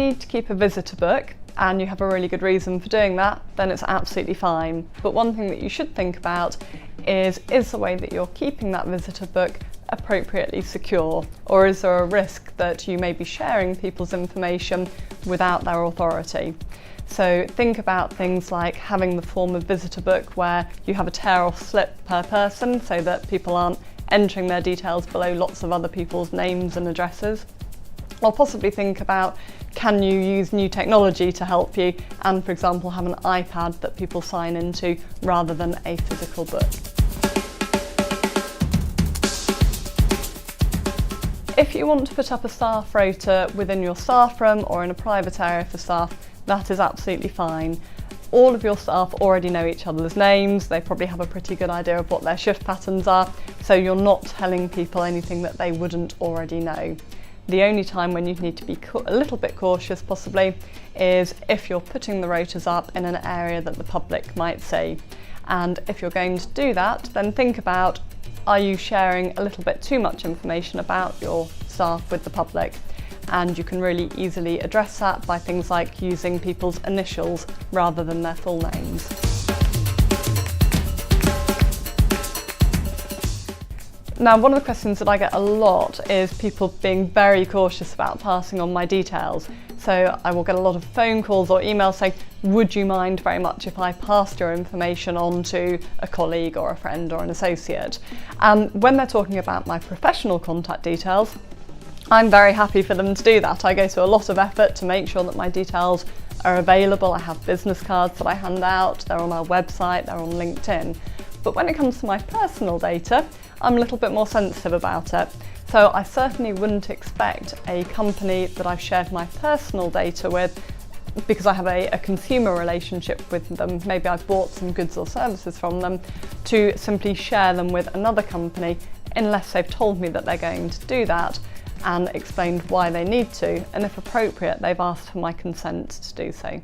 need to keep a visitor book and you have a really good reason for doing that, then it's absolutely fine. But one thing that you should think about is the way that you're keeping that visitor book appropriately secure, or is there a risk that you may be sharing people's information without their authority? So think about things like having the form of visitor book where you have a tear-off slip per person so that people aren't entering their details below lots of other people's names and addresses. Or possibly think about, can you use new technology to help you, and for example have an iPad that people sign into rather than a physical book. If you want to put up a staff rota within your staff room or in a private area for staff, that is absolutely fine. All of your staff already know each other's names, they probably have a pretty good idea of what their shift patterns are, so you're not telling people anything that they wouldn't already know. The only time when you need to be a little bit cautious possibly is if you're putting the rotas up in an area that the public might see. And if you're going to do that, then think about, are you sharing a little bit too much information about your staff with the public? And you can really easily address that by things like using people's initials rather than their full names. Now, one of the questions that I get a lot is people being very cautious about passing on my details. So I will get a lot of phone calls or emails saying, would you mind very much if I passed your information on to a colleague or a friend or an associate? And when they're talking about my professional contact details, I'm very happy for them to do that. I go to a lot of effort to make sure that my details are available. I have business cards that I hand out, they're on our website, they're on LinkedIn. But when it comes to my personal data, I'm a little bit more sensitive about it. So I certainly wouldn't expect a company that I've shared my personal data with, because I have a consumer relationship with them, maybe I've bought some goods or services from them, to simply share them with another company unless they've told me that they're going to do that and explained why they need to, and if appropriate, they've asked for my consent to do so.